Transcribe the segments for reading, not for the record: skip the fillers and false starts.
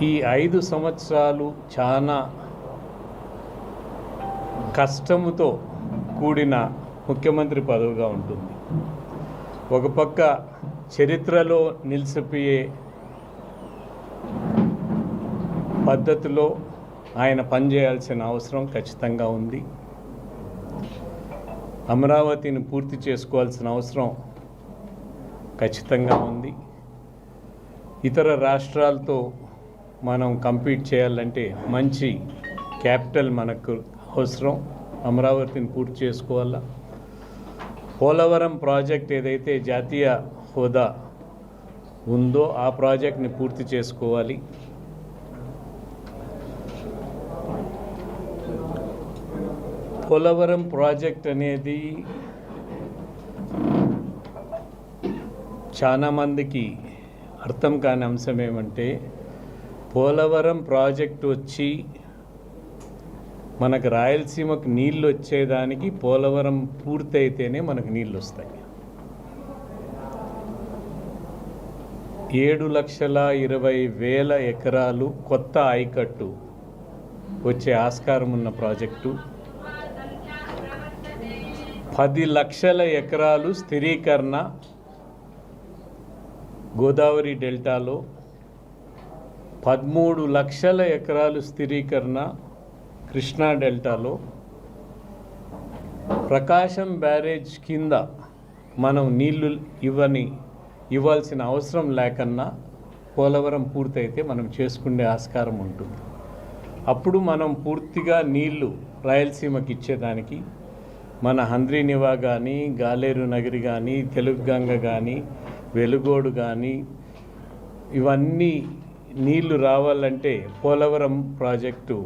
ఈ 5 సంవత్సరాలు చాలా కష్టముతో కూడిన ముఖ్యమంత్రి పదవిగా ఉంటుంది. ఒక పక్క చరిత్రలో నిలిచిపోయే పద్ధతిలో ఆయన పనిచేయాల్సిన అవసరం ఖచ్చితంగా ఉంది. అమరావతిని పూర్తి చేసుకోవాల్సిన అవసరం ఖచ్చితంగా ఉంది. ఇతర రాష్ట్రాలతో మనం కంపీట్ చేయాలంటే మంచి క్యాపిటల్ మనకు అవసరం. అమరావతిని పూర్తి చేసుకోవాలా. పోలవరం ప్రాజెక్ట్ ఏదైతే జాతీయ హోదా ఉందో ఆ ప్రాజెక్ట్ని పూర్తి చేసుకోవాలి. పోలవరం ప్రాజెక్ట్ అనేది చాలామందికి అర్థం కాని అంశం ఏమంటే, పోలవరం ప్రాజెక్టు వచ్చి మనకు రాయలసీమకు నీళ్ళు వచ్చేదానికి పోలవరం పూర్తయితేనే మనకు నీళ్ళు వస్తాయి. 7,20,000 ఎకరాలు కొత్త ఆయకట్టు వచ్చే ఆస్కారం ఉన్న ప్రాజెక్టు, 10 లక్షల ఎకరాలు స్థిరీకరణ గోదావరి డెల్టాలో, 13 లక్షల ఎకరాలు స్థిరీకరణ కృష్ణా డెల్టాలో, ప్రకాశం బ్యారేజ్ కింద మనం నీళ్లు ఇవ్వాల్సిన అవసరం లేకన్నా పోలవరం పూర్తయితే మనం చేసుకునే ఆస్కారం ఉంటుంది. అప్పుడు మనం పూర్తిగా నీళ్లు రాయలసీమకి ఇచ్చేదానికి మన హంద్రీనివా కానీ, గాలేరు నగరి కానీ, తెలుగుగంగ కానీ, వెలుగోడు కానీ ఇవన్నీ నీళ్లు రావాలంటే పోలవరం ప్రాజెక్టు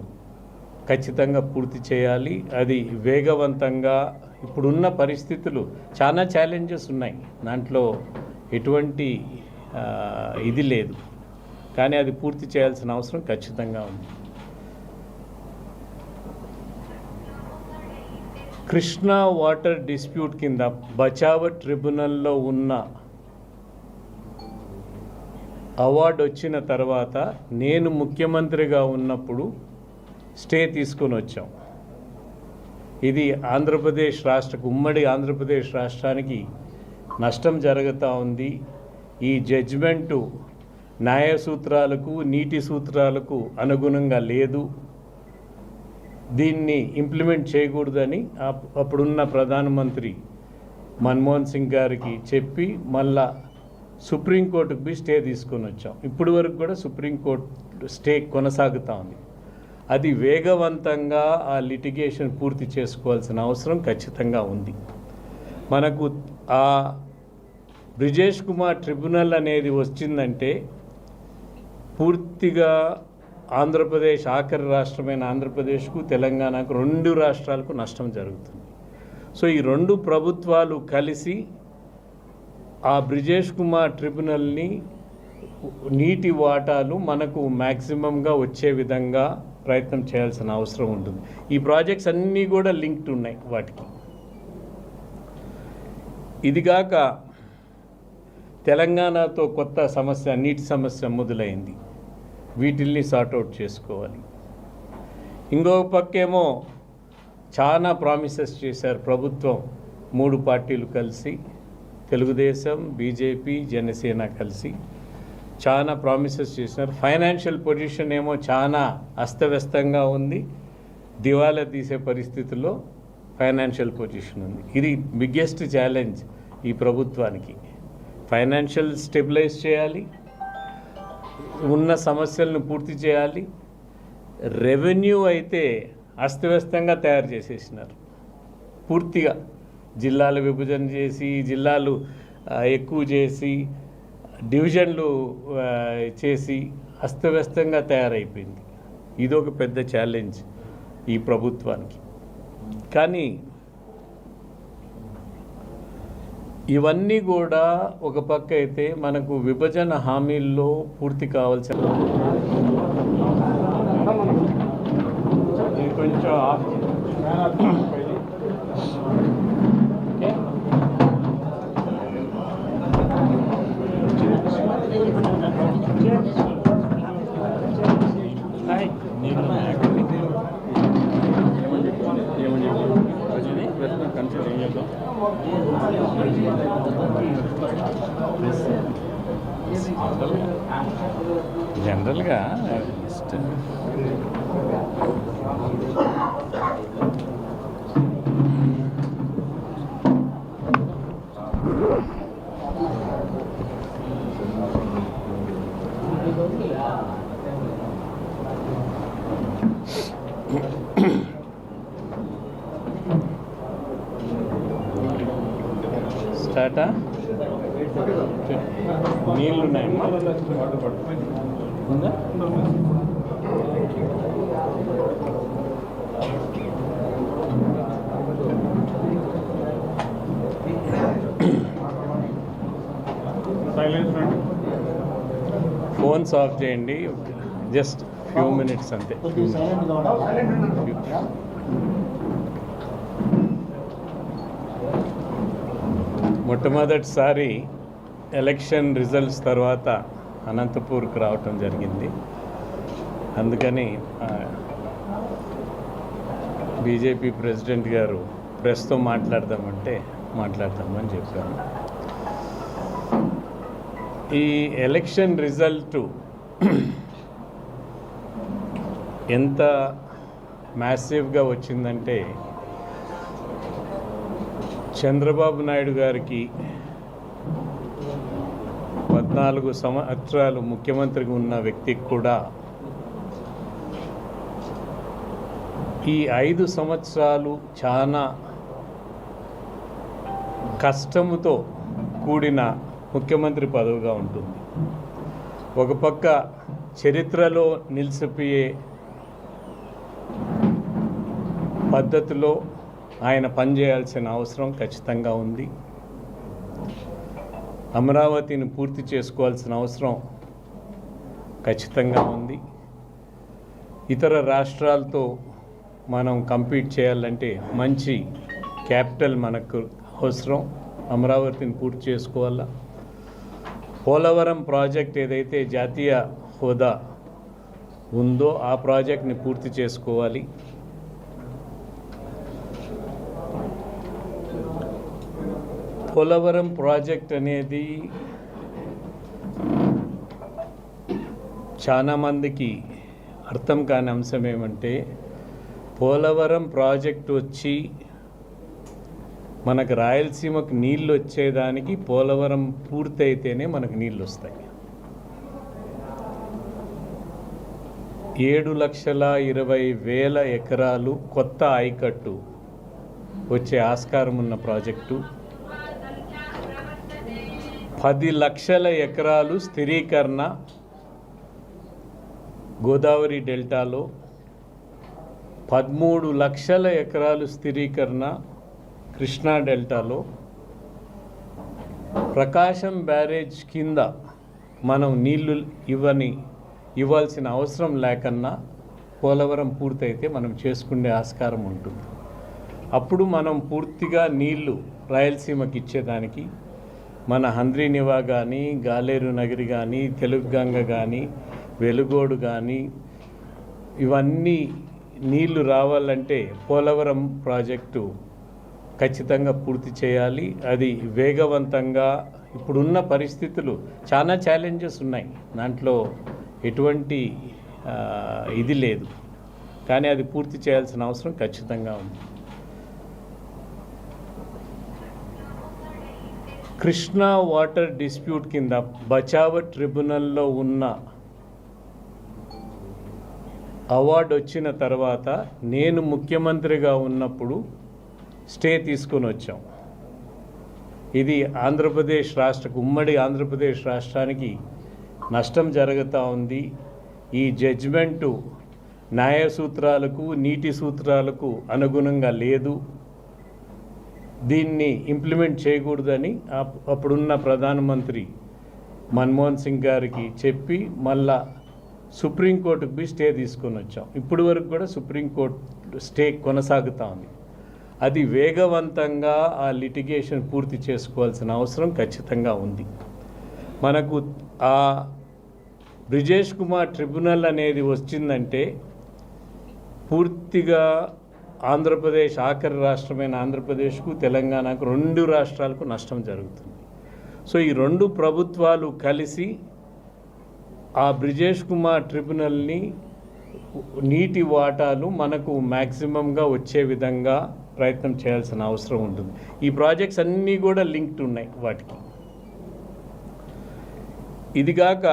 ఖచ్చితంగా పూర్తి చేయాలి. అది వేగవంతంగా, ఇప్పుడున్న పరిస్థితులు చాలా ఛాలెంజెస్ ఉన్నాయి, దాంట్లో ఎటువంటి ఇది లేదు, కానీ అది పూర్తి చేయాల్సిన అవసరం ఖచ్చితంగా ఉంది. కృష్ణా వాటర్ డిస్ప్యూట్ కింద బచావ్ ట్రిబ్యునల్లో ఉన్న అవార్డు వచ్చిన తర్వాత నేను ముఖ్యమంత్రిగా ఉన్నప్పుడు స్టే తీసుకొని వచ్చాం. ఇది ఆంధ్రప్రదేశ్ ఉమ్మడి ఆంధ్రప్రదేశ్ రాష్ట్రానికి నష్టం జరుగుతూ ఉంది. ఈ జడ్జిమెంటు న్యాయ సూత్రాలకు, నీటి సూత్రాలకు అనుగుణంగా లేదు, దీన్ని ఇంప్లిమెంట్ చేయకూడదని అప్పుడున్న ప్రధానమంత్రి మన్మోహన్ సింగ్ గారికి చెప్పి మళ్ళా సుప్రీంకోర్టుకు పోయి స్టే తీసుకొని వచ్చాం. ఇప్పటి వరకు కూడా సుప్రీంకోర్టు స్టే కొనసాగుతూ ఉంది. అది వేగవంతంగా ఆ లిటిగేషన్ పూర్తి చేసుకోవాల్సిన అవసరం ఖచ్చితంగా ఉంది. మనకు ఆ బ్రిజేష్ కుమార్ ట్రిబ్యునల్ అనేది వచ్చిందంటే పూర్తిగా ఆంధ్రప్రదేశ్, ఆఖరి రాష్ట్రమైన ఆంధ్రప్రదేశ్కు, తెలంగాణకు, 2 రాష్ట్రాలకు నష్టం జరుగుతుంది. సో ఈ 2 ప్రభుత్వాలు కలిసి ఆ బ్రిజేష్ కుమార్ ట్రిబ్యునల్ని నీటి వాటాలు మనకు మ్యాక్సిమంగా వచ్చే విధంగా ప్రయత్నం చేయాల్సిన అవసరం ఉంటుంది. ఈ ప్రాజెక్ట్స్ అన్నీ కూడా లింక్డ్ ఉన్నాయి వాటికి. ఇదిగాక తెలంగాణతో కొత్త సమస్య, నీటి సమస్య మొదలైంది. వీటిల్ని సార్ట్అవుట్ చేసుకోవాలి. ఇంకొక పక్కేమో చాలా ప్రామిసెస్ చేశారు ప్రభుత్వం, 3 పార్టీలు కలిసి, తెలుగుదేశం, బీజేపీ, జనసేన కలిసి చాలా ప్రామిసెస్ చేసినారు. ఫైనాన్షియల్ పొజిషన్ ఏమో చాలా అస్తవ్యస్తంగా ఉంది. దివాలా తీసే పరిస్థితుల్లో ఫైనాన్షియల్ పొజిషన్ ఉంది. ఇది బిగ్గెస్ట్ ఛాలెంజ్ ఈ ప్రభుత్వానికి. ఫైనాన్షియల్ స్టెబిలైజ్ చేయాలి, ఉన్న సమస్యలను పూర్తి చేయాలి. రెవెన్యూ అయితే అస్తవ్యస్తంగా తయారు చేసేసినారు పూర్తిగా. జిల్లాల విభజన చేసి, జిల్లాలు ఎక్కువ చేసి, డివిజన్లు చేసి అస్తవ్యస్తంగా తయారైపోయింది. ఇదొక పెద్ద ఛాలెంజ్ ఈ ప్రభుత్వానికి. కానీ ఇవన్నీ కూడా ఒక పక్క అయితే మనకు విభజన హామీల్లో పూర్తి కావాల్సిన కొంచెం జనరల్గా జస్ట్ స్టార్టా నీళ్ళు ఉన్నాయమ్మా ఉందా ఫోన్స్ ఆఫ్ చేయండి జస్ట్ ఫ్యూ మినిట్స్ అంతే మొట్టమొదటిసారి ఎలక్షన్ రిజల్ట్స్ తర్వాత అనంతపూర్కి రావటం జరిగింది. అందుకని బీజేపీ ప్రెసిడెంట్ గారు ప్రెస్తో మాట్లాడదామని చెప్పారు. ఈ ఎలక్షన్ రిజల్టు ఎంత మ్యాసివ్గా వచ్చిందంటే చంద్రబాబు నాయుడు గారికి 14 సంవత్సరాలు ముఖ్యమంత్రిగా ఉన్న వ్యక్తికి కూడా ఈ 5 సంవత్సరాలు చాలా కష్టముతో కూడిన ముఖ్యమంత్రి పదవిగా ఉంటుంది. ఒక పక్క చరిత్రలో నిలిచిపోయే పద్ధతిలో ఆయన పనిచేయాల్సిన అవసరం ఖచ్చితంగా ఉంది. అమరావతిని పూర్తి చేసుకోవాల్సిన అవసరం ఖచ్చితంగా ఉంది. ఇతర రాష్ట్రాలతో మనం కంపీట్ చేయాలంటే మంచి క్యాపిటల్ మనకు అవసరం. అమరావతిని పూర్తి చేసుకోవాలా. పోలవరం ప్రాజెక్ట్ ఏదైతే జాతీయ హోదా ఉందో ఆ ప్రాజెక్ట్ని పూర్తి చేసుకోవాలి. పోలవరం ప్రాజెక్ట్ అనేది చాలామందికి అర్థం కాని అంశం ఏమంటే, పోలవరం ప్రాజెక్ట్ వచ్చి మనకు రాయలసీమకు నీళ్ళు వచ్చేదానికి పోలవరం పూర్తయితేనే మనకు నీళ్ళు వస్తాయి. 7,20,000 ఎకరాలు కొత్త ఆయకట్టు వచ్చే ఆస్కారం ఉన్న ప్రాజెక్టు, 10 లక్షల ఎకరాలు స్థిరీకరణ గోదావరి డెల్టాలో, 13 లక్షల ఎకరాలు స్థిరీకరణ కృష్ణా డెల్టాలో, ప్రకాశం బ్యారేజ్ కింద మనం నీళ్లు ఇవ్వాల్సిన అవసరం లేకన్నా పోలవరం పూర్తయితే మనం చేసుకునే ఆస్కారం ఉంటుంది. అప్పుడు మనం పూర్తిగా నీళ్లు రాయలసీమకి ఇచ్చేదానికి మన హంద్రీనివా కానీ, గాలేరు నగరి కానీ, తెలుగుగంగ కానీ, వెలుగోడు కానీ ఇవన్నీ నీళ్లు రావాలంటే పోలవరం ప్రాజెక్టు ఖచ్చితంగా పూర్తి చేయాలి. అది వేగవంతంగా, ఇప్పుడున్న పరిస్థితులు చాలా ఛాలెంజెస్ ఉన్నాయి, దాంట్లో ఎటువంటి ఇది లేదు, కానీ అది పూర్తి చేయాల్సిన అవసరం ఖచ్చితంగా ఉంది. కృష్ణా వాటర్ డిస్ప్యూట్ కింద బచావ్ ట్రిబ్యునల్లో ఉన్న అవార్డు వచ్చిన తర్వాత నేను ముఖ్యమంత్రిగా ఉన్నప్పుడు స్టే తీసుకొని వచ్చాం. ఇది ఆంధ్రప్రదేశ్ ఉమ్మడి ఆంధ్రప్రదేశ్ రాష్ట్రానికి నష్టం జరుగుతూ ఉంది. ఈ జడ్జిమెంటు న్యాయ సూత్రాలకు, నీటి సూత్రాలకు అనుగుణంగా లేదు, దీన్ని ఇంప్లిమెంట్ చేయకూడదని అప్పుడున్న ప్రధానమంత్రి మన్మోహన్ సింగ్ గారికి చెప్పి మళ్ళా సుప్రీంకోర్టుకు పోయి స్టే తీసుకొని వచ్చాం. ఇప్పటి వరకు కూడా సుప్రీంకోర్టు స్టే కొనసాగుతూ ఉంది. అది వేగవంతంగా ఆ లిటిగేషన్ పూర్తి చేసుకోవాల్సిన అవసరం ఖచ్చితంగా ఉంది. మనకు ఆ బ్రిజేష్ కుమార్ ట్రిబ్యునల్ అనేది వచ్చిందంటే పూర్తిగా ఆంధ్రప్రదేశ్ ఆఖరి రాష్ట్రమైన ఆంధ్రప్రదేశ్కు తెలంగాణకు 2 రాష్ట్రాలకు నష్టం జరుగుతుంది. సో ఈ 2 ప్రభుత్వాలు కలిసి ఆ బ్రిజేష్ కుమార్ ట్రిబ్యునల్ని నీటి వాటాలు మనకు మ్యాక్సిమంగా వచ్చే విధంగా ప్రయత్నం చేయాల్సిన అవసరం ఉంటుంది. ఈ ప్రాజెక్ట్స్ అన్నీ కూడా లింక్డ్ ఉన్నాయి వాటికి. ఇదిగాక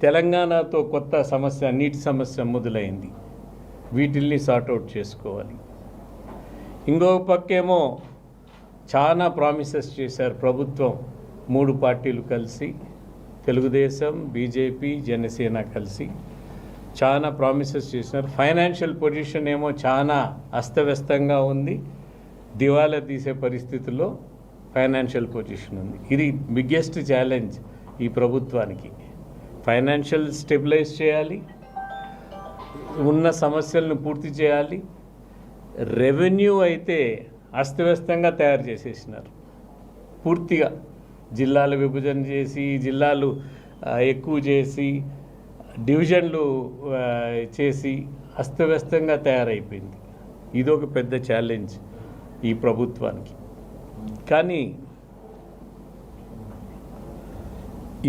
తెలంగాణతో కొత్త సమస్య, నీటి సమస్య మొదలైంది. వీటిల్ని సార్ట్అవుట్ చేసుకోవాలి. ఇంకో పక్కేమో చాలా ప్రామిసెస్ చేశారు ప్రభుత్వం, 3 పార్టీలు కలిసి, తెలుగుదేశం, బీజేపీ, జనసేన కలిసి చాలా ప్రామిసెస్ చేసినారు. ఫైనాన్షియల్ పొజిషన్ ఏమో చాలా అస్తవ్యస్తంగా ఉంది. దివాలా తీసే పరిస్థితుల్లో ఫైనాన్షియల్ పొజిషన్ ఉంది. ఇది బిగ్గెస్ట్ ఛాలెంజ్ ఈ ప్రభుత్వానికి. ఫైనాన్షియల్ స్టెబిలైజ్ చేయాలి, ఉన్న సమస్యలను పూర్తి చేయాలి. రెవెన్యూ అయితే అస్తవ్యస్తంగా తయారు చేసేసినారు పూర్తిగా. జిల్లాల విభజన చేసి, జిల్లాలు ఎక్కువ చేసి, డివిజన్లు చేసి అస్తవ్యస్తంగా తయారైపోయింది. ఇదొక పెద్ద ఛాలెంజ్ ఈ ప్రభుత్వానికి. కానీ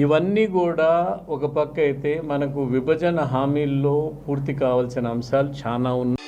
ఇవన్నీ కూడా ఒక పక్క అయితే మనకు విభజన హామీల్లో పూర్తి కావాల్సిన అంశాలు చాలా ఉన్నాయి.